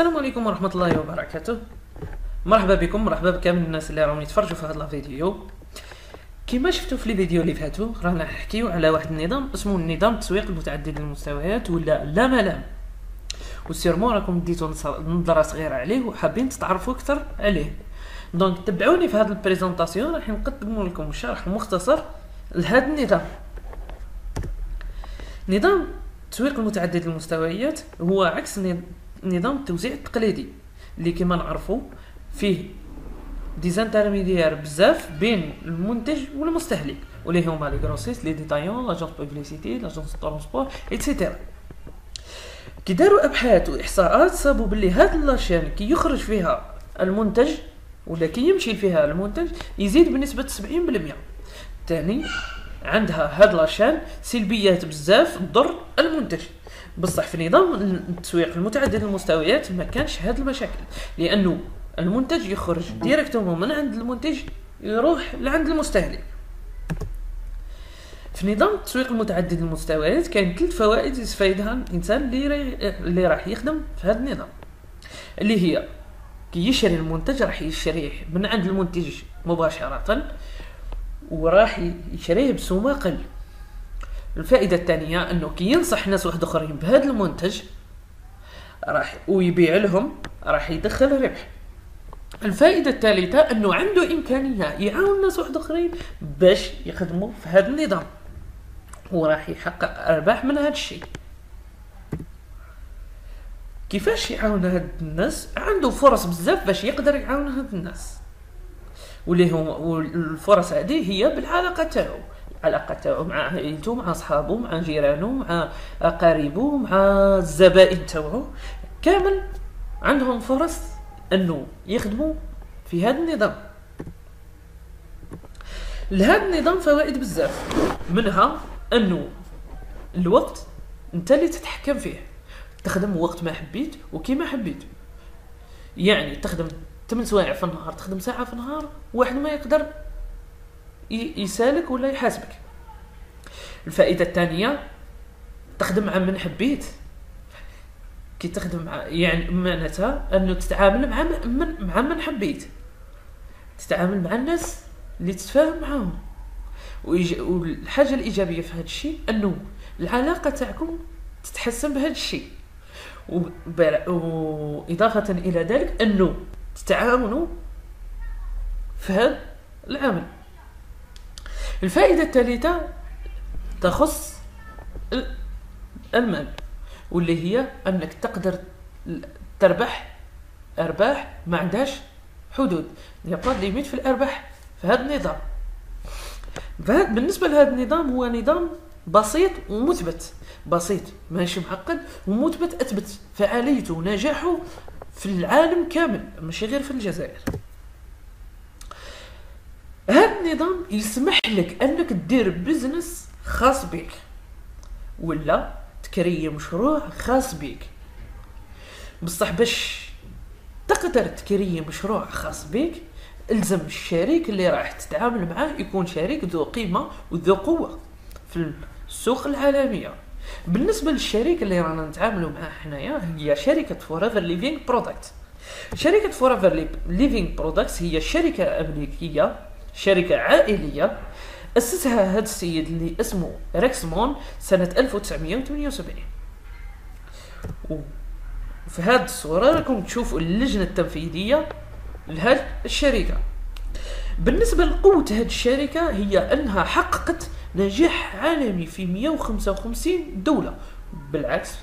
السلام عليكم ورحمة الله وبركاته. مرحبا بكم، مرحبا بكامل الناس اللي راهم يتفرجوا في هذا الفيديو. كما شفتوا في الفيديو اللي فاتوا رانا نحكيو على واحد النظام اسمه نظام التسويق المتعدد المستويات ولا لا ملام، وسيرمون راكم ديتو نظرة صغيرة عليه وحابين تتعرفوا اكثر عليه. دونك تبعوني في هذه البريزونطاسيون، راح نقدم لكم شرح مختصر لهذا النظام. نظام التسويق المتعدد المستويات هو عكس نظام التوزيع التقليدي اللي كما نعرفوا فيه ديزانترميديير بزاف بين المنتج والمستهلك، واللي هما لي غروسيست، لي ديتايون، لاجونس بوبليسيتي، لاجونس ترونسبور ايتترا. كي داروا ابحاث واحصاءات صابوا باللي هاد لاشين كي يخرج فيها المنتج ولا كي يمشي فيها المنتج يزيد بنسبه 70%. ثاني عندها هاد لاشين سلبيات بزاف تضر المنتج، بصح في نظام التسويق المتعدد المستويات ما كانش هاد المشاكل، لانه المنتج يخرج ديريكتومون من عند المنتج يروح لعند المستهلك. في نظام التسويق المتعدد المستويات كاين 3 فوائد يستفيدها الانسان اللي راح يخدم في هذا النظام، اللي هي كي يشري المنتج راح يشريه من عند المنتج مباشرة وراح يشريه بسومة قل. الفائدة الثانية انه كي ينصح ناس واحد اخرين بهذا المنتج راح ويبيع لهم راح يدخل ربح. الفائدة الثالثة انه عنده امكانية يعاون ناس واحد اخرين باش يخدموا في هذا النظام وراح يحقق ارباح من هذا الشيء. كيفاش يعاون هاد الناس؟ عنده فرص بزاف باش يقدر يعاون هاد الناس، واللي هو الفرص هذه هي بالعلاقة تاعو، العلاقة تاعو مع عائلته، مع اصحابه، مع جيرانه، مع اقاربه، مع الزبائن تاعو، كامل عندهم فرص انه يخدموا في هذا النظام. لهذا النظام فوائد بزاف، منها انه الوقت انت اللي تتحكم فيه، تخدم وقت ما حبيت وكيما حبيت، يعني تخدم 8 سوايع في النهار، تخدم ساعة في النهار، واحد ما يقدر يسالك ولا يحاسبك. الفائدة الثانية تخدم مع من حبيت، كي تخدم مع يعني معناتها انه تتعامل مع من حبيت، تتعامل مع الناس اللي تتفاهم معاهم. والحاجة الإيجابية في هذا الشيء انه العلاقة تاعكم تتحسن بهذا الشيء، وإضافة إلى ذلك أنه تتعاونوا في هذا العمل. الفائدة الثالثة تخص المال، واللي هي أنك تقدر تربح أرباح ما عندهاش حدود، يبقى ليميت في الأرباح في هذا النظام. بالنسبة لهذا النظام هو نظام بسيط ومثبت، بسيط ماشي معقد ومثبت، اثبت فعاليته ونجاحه في العالم كامل ماشي غير في الجزائر. هذا النظام يسمح لك انك تدير بزنس خاص بك ولا تكري مشروع خاص بك، بصح باش تقدر تكري مشروع خاص بك الزم الشريك اللي راح تتعامل معاه يكون شريك ذو قيمة وذو قوة في السوق العالمية. بالنسبة للشركة اللي رانا نتعاملوا معها حنايا هي شركة فوريفر ليفينغ برودكت. شركة فوريفر ليفينغ برودكت هي شركة أمريكية، شركة عائلية أسسها هذا السيد اللي اسمه ريكسمون سنة 1978. وفي هذه الصورة راكم تشوفوا اللجنة التنفيذية لهذه الشركة. بالنسبة لقوة هذه الشركة هي أنها حققت نجاح عالمي في 155 دولة، بالعكس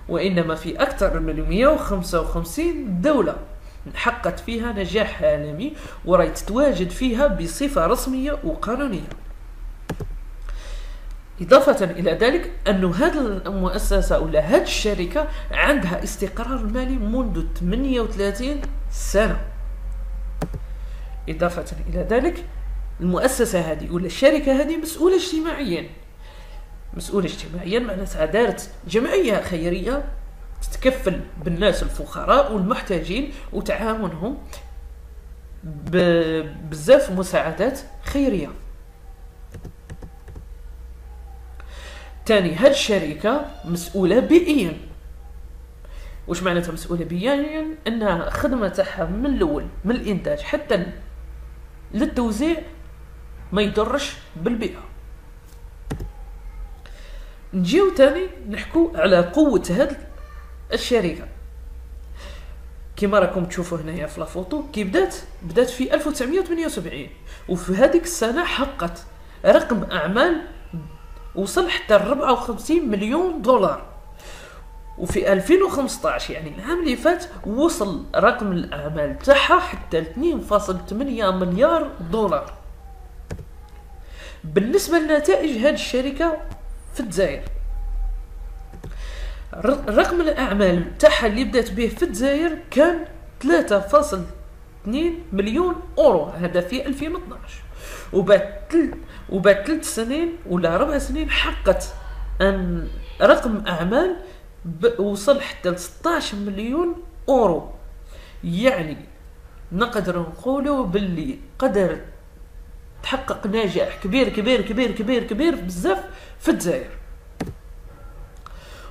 وإنما في أكثر من 155 دولة حققت فيها نجاح عالمي وراي تتواجد فيها بصفة رسمية وقانونية. إضافة إلى ذلك أن هذه المؤسسة ولا هذه الشركة عندها استقرار مالي منذ 38 سنة. إضافة إلى ذلك المؤسسة هذه ولا الشركة هذه مسؤولة اجتماعيا، مسؤولة اجتماعيا معناتها دارت جمعية خيرية تتكفل بالناس الفقراء والمحتاجين وتعاونهم بزاف مساعدات خيرية. تاني هذه الشركة مسؤولة بيئيا، واش معناتها مسؤوله بيانيا؟ انها خدمه تاعها من الاول من الانتاج حتى للتوزيع ما يضرش بالبيئه. نجيو تاني نحكو على قوه هاد الشركه. كما راكم تشوفوا هنايا في لافوتو كي بدات في 1978، وفي هذيك السنه حققت رقم اعمال وصل حتى 54 مليون دولار. وفي 2015 يعني العام اللي فات وصل رقم الاعمال تاعها حتى 2.8 مليار دولار. بالنسبه لنتائج هذه الشركه في الجزائر، رقم الاعمال تاعها اللي بدات به في الجزائر كان 3.2 مليون اورو، هذا في 2012. وبعد 3 سنين ولا 4 سنين حققت ان رقم اعمال وصل حتى ل 16 مليون اورو. يعني نقدر نقولوا باللي قدر تحقق نجاح كبير كبير كبير كبير كبير بزاف في الجزائر.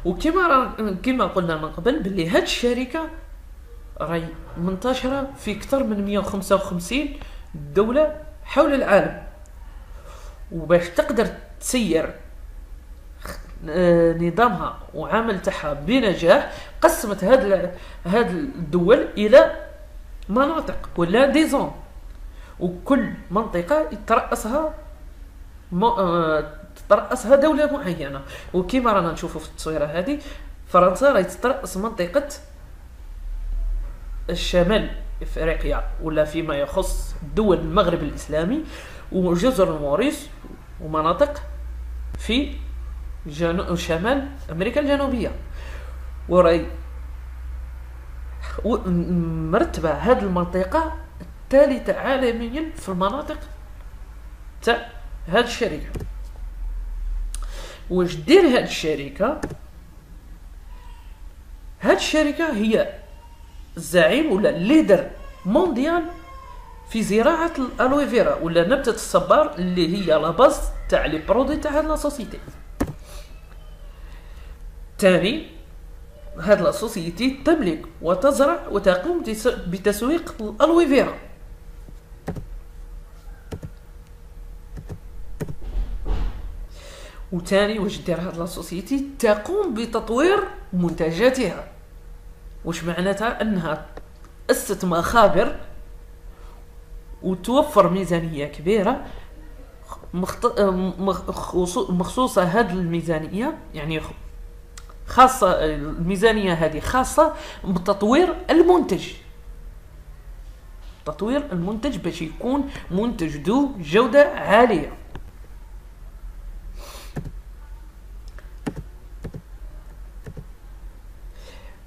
وكما قلنا من قبل باللي هاد الشركه راهي منتشره في اكثر من 155 دوله حول العالم. وباش تقدر تسير نظامها وعمل تاعها بنجاح قسمت هاد الدول الى مناطق ولا ديزون، وكل منطقه تترأسها دولة معينة. وكما رانا نشوفوا في التصويرة هذه، فرنسا راهي تترأس منطقة الشمال افريقيا ولا فيما يخص دول المغرب الاسلامي وجزر الموريس ومناطق في شمال امريكا الجنوبية. وراي مرتبة هذه المنطقة الثالثة عالميا في المناطق تاع هذه الشركة. واش دير هذه الشركة؟ هذه الشركة هي الزعيم ولا الليدر مونديال في زراعة الالوفيرا ولا نبتة الصبار اللي هي لاباز تاع لي برودوي تاع هاد لا سوسيتي. تاني هاد لا سوسيتي تملك وتزرع وتقوم بتسويق الالوفيرا. وتاني واش دير هاد لا سوسيتي؟ تقوم بتطوير منتجاتها. واش معناتها؟ انها تأسست مخابر وتوفر ميزانية كبيرة مخصوصة هاد الميزانية، يعني خاصة الميزانية هذه خاصة بتطوير المنتج، تطوير المنتج باش يكون منتج ذو جودة عالية.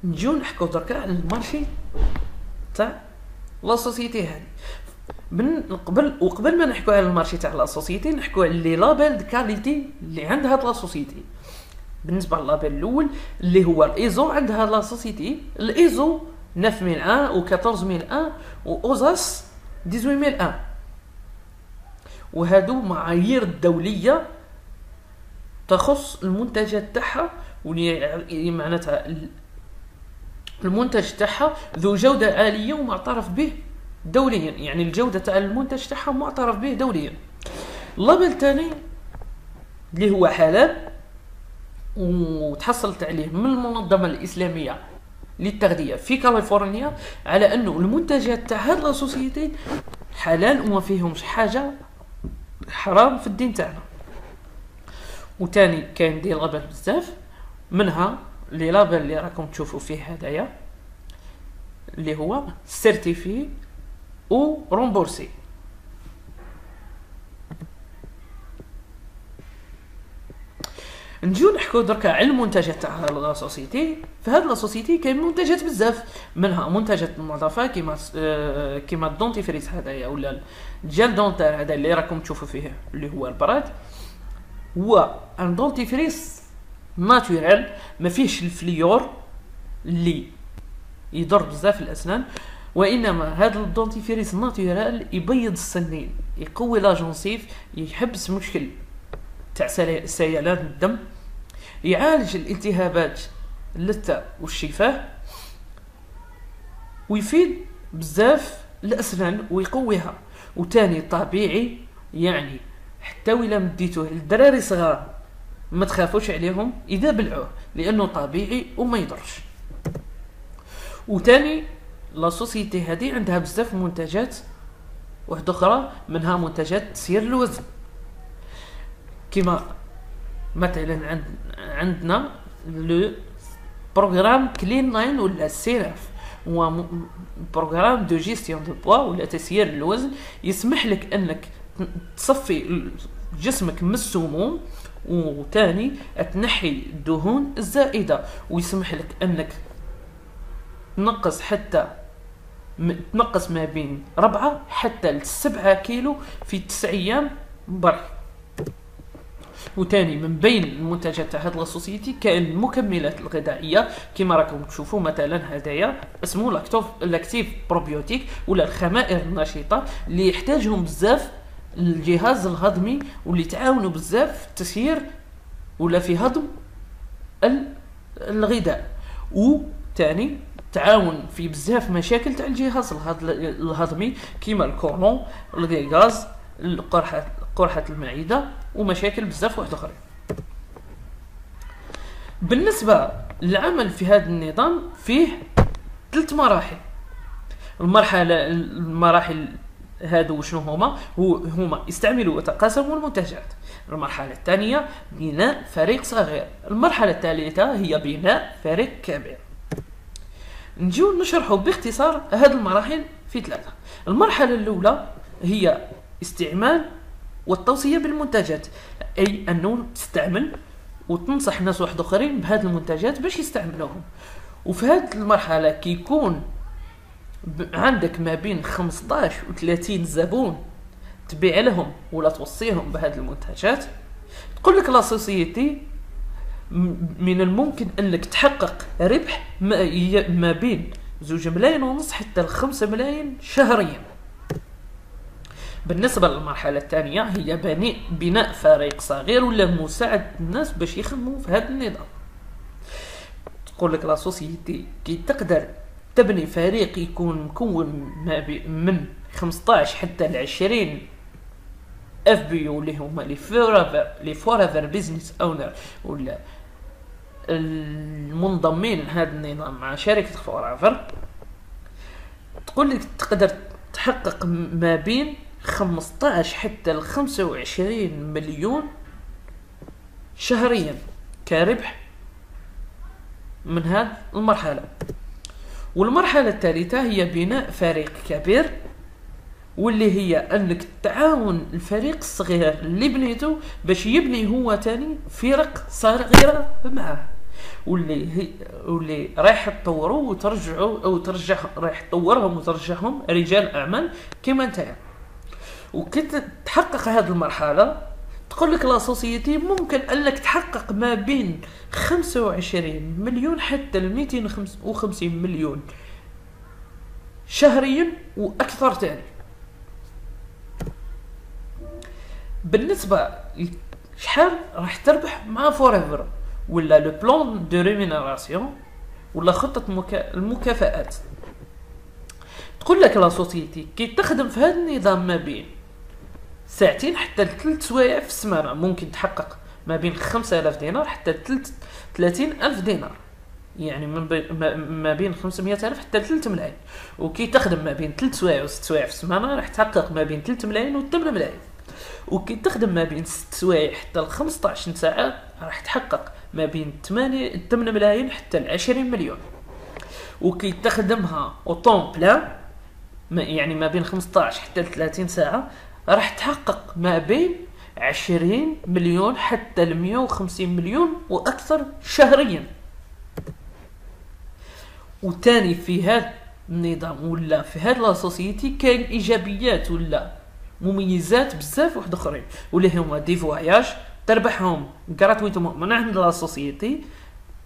نجيو نحكو دركا على المارشي تاع لا سوسيتي هذه. قبل ما نحكو على المارشي تاع لا سوسيتي نحكو على لي لابيل دو كاليتي اللي عند هاد لا سوسيتي. بالنسبه للابيل الاول اللي هو الايزو، عندها لا سوسيتي الايزو 9001 و 14001 و اوزاس 18001. وهادو معايير دوليه تخص المنتجات تاعها، واللي معناتها المنتج تاعها ذو جودة عالية ومعترف به دوليا، يعني الجودة تاع المنتج تاعها معترف به دوليا. اللابل الثاني اللي هو حلال وتحصلت عليه من المنظمة الإسلامية للتغذية في كاليفورنيا على أنه المنتجات تاع هاد لا سوسيتي حلال وما فيهمش حاجة حرام في الدين تاعنا. وتاني كاين دي لابل بزاف، منها لي لابل اللي راكم تشوفوا فيه هدايا اللي هو سيرتيفي او رومبورسي. نجيو نحكو دركا على المنتجات تاع لا سوسيتي. في هاد لا سوسيتي كاين منتجات بزاف، منها منتجات النظافه كيما الدونتيفريس هدايا ولا الجل دونتير هذا اللي راكم تشوفوا فيه اللي هو البراد، هو ان دونتيفريس ناتورال ما فيهش الفليور اللي يضر بزاف الاسنان، وانما هذا الدونتيفريس ناتورال يبيض السنين، يقوي لاجونسيف، يحبس مشكل تاع سيلان الدم، يعالج الالتهابات اللثه والشفاه، ويفيد بزاف الاسنان ويقويها. وتاني طبيعي، يعني حتى ولا مديتوه للدراري صغار ما تخافوش عليهم اذا بلعوه، لانه طبيعي وما يضرش. وتاني لا سوسيتي هذه عندها بزاف منتجات واحده اخرى، منها منتجات تسير الوزن، كما مثلا عندنا لو بروغرام كلين لاين ولا سيراف، هو بروغرام دو جيستيون دو بوا ولا تسيير الوزن، يسمح لك انك تصفي جسمك من السموم، وتاني تنحي الدهون الزائدة، ويسمح لك انك تنقص ما بين 4 حتى 7 كيلو في 9 ايام برك. وتاني من بين المنتجات تاع هاد لاسوسيتي كاين المكملات الغذائيه كما راكم تشوفوا، مثلا هدايا اسمه لاكتيف بروبيوتيك ولا الخمائر النشيطه اللي يحتاجهم بزاف الجهاز الهضمي، واللي تعاونوا بزاف في التسيير ولا في هضم الغذاء. وتاني تعاون في بزاف مشاكل تاع الجهاز الهضمي كيما الكولون، الغاز، قرحة المعدة، ومشاكل بزاف واحد اخرين. بالنسبة للعمل في هذا النظام فيه 3 مراحل. المراحل هادو شنو هما استعملوا وتقاسموا المنتجات. المرحلة الثانية بناء فريق صغير. المرحلة الثالثة هي بناء فريق كبير. نجيو نشرحوا باختصار هذه المراحل في 3. المرحلة الأولى هي استعمال والتوصية بالمنتجات، أي أنه تستعمل وتنصح ناس واحد اخرين بهذه المنتجات باش يستعملوهم. وفي هذه المرحلة كيكون عندك ما بين 15 و 30 زبون تبيع لهم ولا توصيهم بهذه المنتجات، تقول لك لا سوسيتي من الممكن انك تحقق ربح ما بين 2.5 ملايين حتى 5 ملايين شهريا. بالنسبة للمرحلة الثانية هي بناء فريق صغير ولا مساعدة الناس باش يخدموا في هذا النظام. تقول لك لا سوسيتي كي تقدر تبني فريق يكون مكون من 15 حتى 20 اف بي او اللي هما لي فورافر بيزنس اونر ولا المنضمين لهذا النظام مع شركة فورافر. تقول لك تقدر تحقق ما بين 15 حتى 25 مليون شهريا كربح من هذه المرحلة. والمرحلة الثالثة هي بناء فريق كبير، واللي هي انك تعاون الفريق الصغير اللي بنيته باش يبني هو تاني فرق صغيرة معاه، واللي رايح تطوروا وترجعوا او رايح تطورهم وترجعهم رجال اعمال كما انت. وكي تحقق هذه المرحلة تقول لك لا سوسيتي ممكن انك تحقق ما بين 25 مليون حتى 250 مليون شهريا واكثر تاني. بالنسبة شحال راح تربح مع فوريفر ولا لو بلان دو ريمينيراسيون ولا خطة المكافآت. تقول لك لا سوسيتي كي تخدم في هذا النظام ما بين 2 ساعات حتى 3 سوايع في السمانة ممكن تحقق ما بين 5000 دينار حتى 30000 دينار، يعني ما بين 500,000 حتى 3 ملايين. وكي تخدم ما بين 3 سوايع و 6 سوايع في السمانة راح تحقق ما بين 3 ملايين و 8 ملايين. وكي تخدم ما بين 6 سوايع حتى 15 ساعة راح تحقق ما بين 8 ملايين حتى 20 مليون. وكي تخدمها اوطون بلان يعني ما بين 15 حتى 30 ساعة راح تحقق ما بين 20 مليون حتى 150 مليون واكثر شهريا. وتاني في هذا النظام ولا في هذا لا سوسيتي كاين ايجابيات ولا مميزات بزاف واحد اخرين، واللي هما دي فواياج تربحهم غراتويتومون من عند لا سوسيتي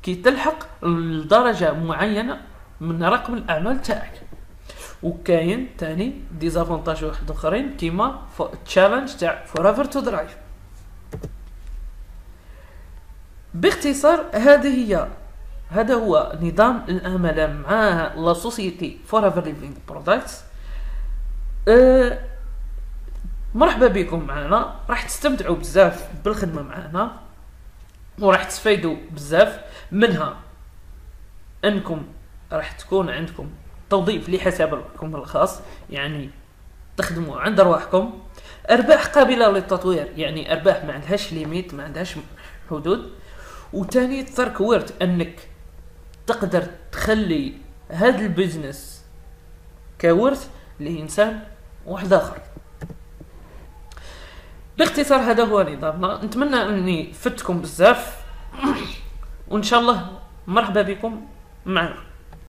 كي تلحق لدرجه معينه من رقم الاعمال تاعك. وكاين تاني ديزافونتاج واحد اخرين كيما تشالنج تاع فوريفر تو درايف. باختصار هذه هي هذا هو نظام العمل مع لا سوسيتي فورايفر ليفينغ برودكتس. مرحبا بكم معنا، راح تستمتعوا بزاف بالخدمه معنا وراح تستفيدوا بزاف منها. انكم راح تكون عندكم توظيف لحسابكم الخاص، يعني تخدموا عند ارواحكم. ارباح قابله للتطوير، يعني ارباح ما عندهاش ليميت، ما عندهاش حدود. وتاني ترك ورث، انك تقدر تخلي هذا البزنس كورث لإنسان واحد آخر. باختصار هذا هو نظامنا. نتمنى أني فتكم بزاف وإن شاء الله مرحبا بكم معنا.